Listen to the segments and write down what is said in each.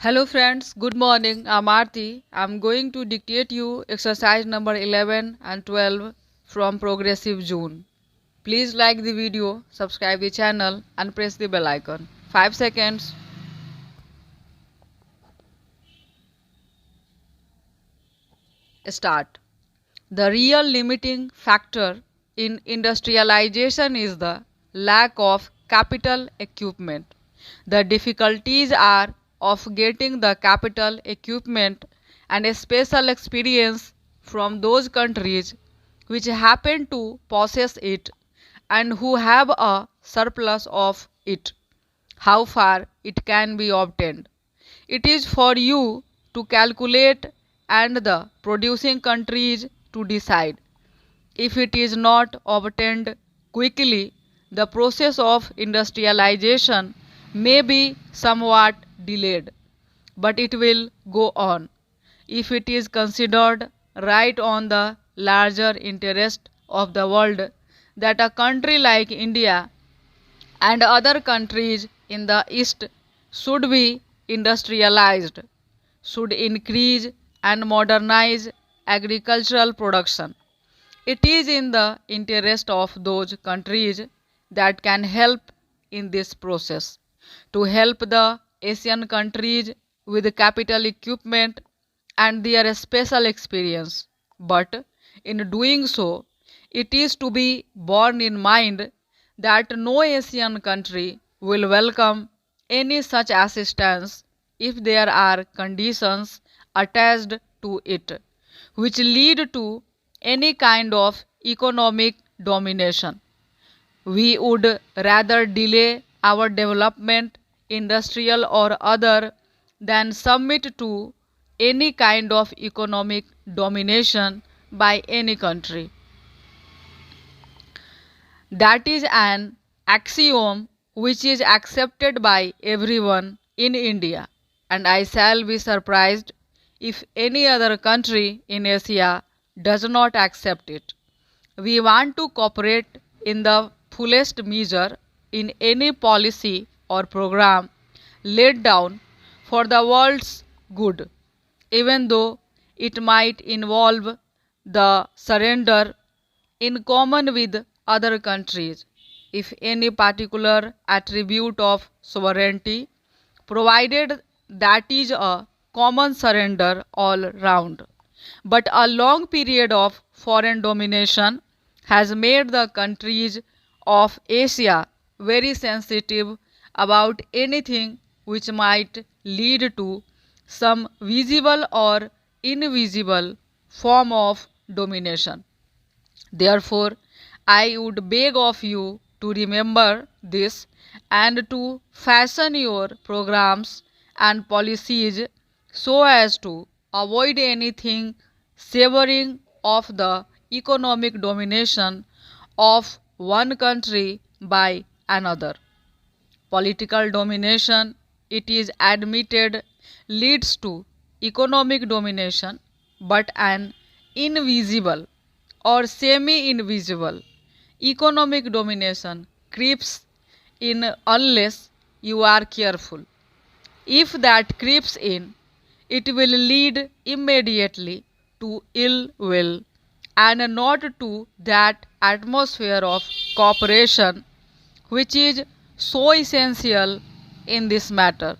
Hello friends, good morning. I'm Aarti. I'm going to dictate you exercise number 11 and 12 from Progressive June. Please like the video, subscribe the channel and press the bell icon. 5 seconds. Start. The real limiting factor in industrialization is the lack of capital equipment. The difficulties are of getting the capital equipment and a special experience from those countries which happen to possess it and who have a surplus of it. How far it can be obtained. It is for you to calculate and the producing countries to decide. If it is not obtained quickly, the process of industrialization may be somewhat delayed, but it will go on. If it is considered right on the larger interest of the world that a country like India and other countries in the East should be industrialized, should increase and modernize agricultural production. It is in the interest of those countries that can help in this process to help the Asian countries with capital equipment and their special experience. But in doing so, it is to be borne in mind that no Asian country will welcome any such assistance if there are conditions attached to it which lead to any kind of economic domination. We would rather delay our development, industrial or other, than submit to any kind of economic domination by any country. That is an axiom which is accepted by everyone in India, and I shall be surprised if any other country in Asia does not accept it. We want to cooperate in the fullest measure in any policy or program laid down for the world's good, even though it might involve the surrender in common with other countries if any particular attribute of sovereignty, provided that is a common surrender all round. But a long period of foreign domination has made the countries of Asia very sensitive about anything which might lead to some visible or invisible form of domination. Therefore, I would beg of you to remember this and to fashion your programs and policies so as to avoid anything savoring of the economic domination of one country by another. Political domination, it is admitted, leads to economic domination, but an invisible or semi-invisible economic domination creeps in unless you are careful. If that creeps in, it will lead immediately to ill will and not to that atmosphere of cooperation which is so essential in this matter.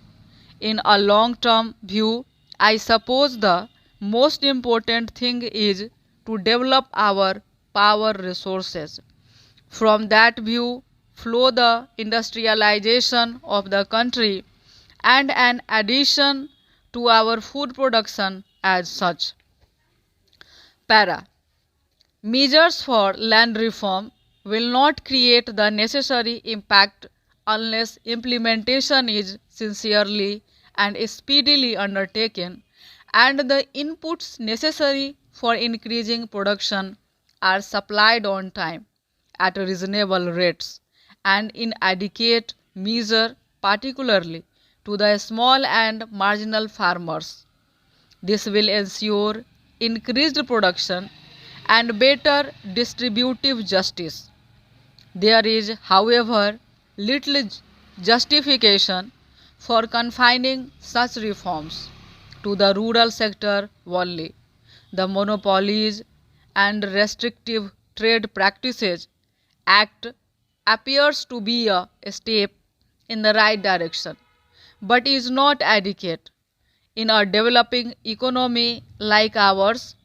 In a long term view, I suppose the most important thing is to develop our power resources. From that view flow the industrialization of the country and an addition to our food production as such. Para. Measures for land reform will not create the necessary impact unless implementation is sincerely and speedily undertaken and the inputs necessary for increasing production are supplied on time at reasonable rates and in adequate measure, particularly to the small and marginal farmers. This will ensure increased production and better distributive justice. There is, however, little justification for confining such reforms to the rural sector only. The Monopolies and Restrictive Trade Practices Act appears to be a step in the right direction, but is not adequate. In a developing economy like ours,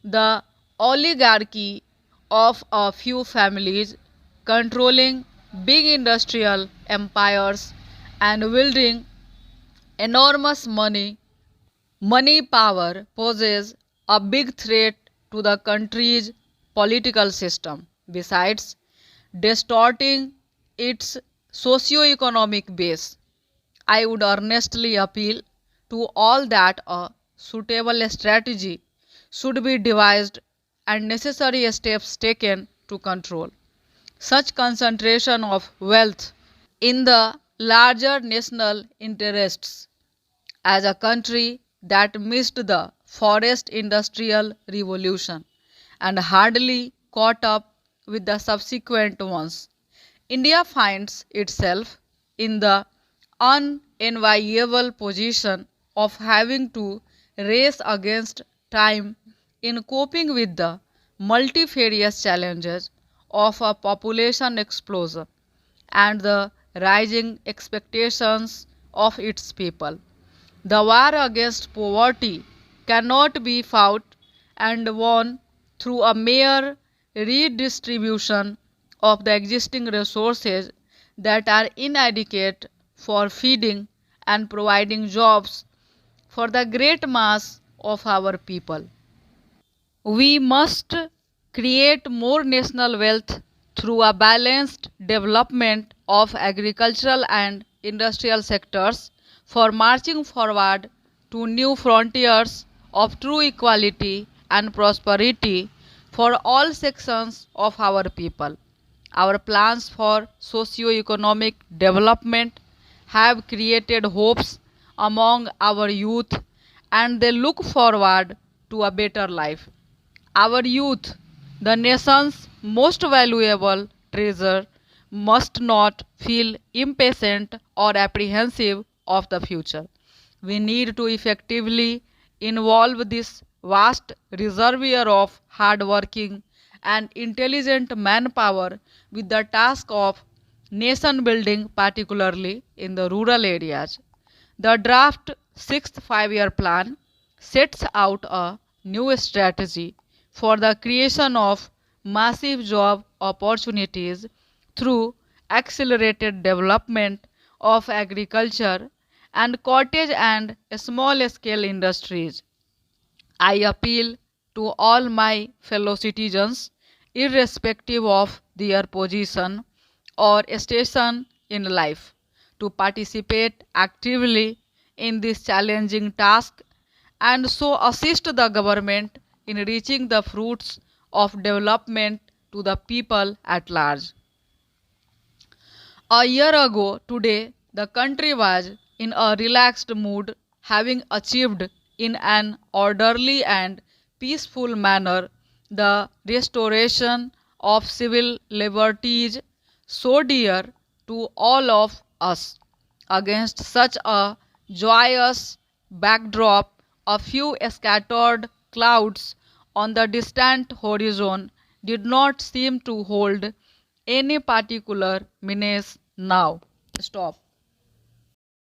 the oligarchy of a few families controlling big industrial empires and wielding enormous money power poses a big threat to the country's political system, besides distorting its socio-economic base. I would earnestly appeal to all that a suitable strategy should be devised and necessary steps taken to control such concentration of wealth in the larger national interests. As a country that missed the forest industrial revolution and hardly caught up with the subsequent ones, India finds itself in the unenviable position of having to race against time in coping with the multifarious challenges of a population explosion and the rising expectations of its people. The war against poverty cannot be fought and won through a mere redistribution of the existing resources that are inadequate for feeding and providing jobs for the great mass of our people. We must create more national wealth through a balanced development of agricultural and industrial sectors for marching forward to new frontiers of true equality and prosperity for all sections of our people. Our plans for socio-economic development have created hopes among our youth and they look forward to a better life. Our youth, the nation's most valuable treasure, must not feel impatient or apprehensive of the future. We need to effectively involve this vast reservoir of hard-working and intelligent manpower with the task of nation building, particularly in the rural areas. The draft sixth five-year plan sets out a new strategy for the creation of massive job opportunities through accelerated development of agriculture and cottage and small scale industries. I appeal to all my fellow citizens, irrespective of their position or station in life, to participate actively in this challenging task and so assist the government in reaching the fruits of development to the people at large. A year ago today, the country was in a relaxed mood, having achieved in an orderly and peaceful manner the restoration of civil liberties so dear to all of us. Against such a joyous backdrop, a few scattered clouds on the distant horizon did not seem to hold any particular menace now. Stop.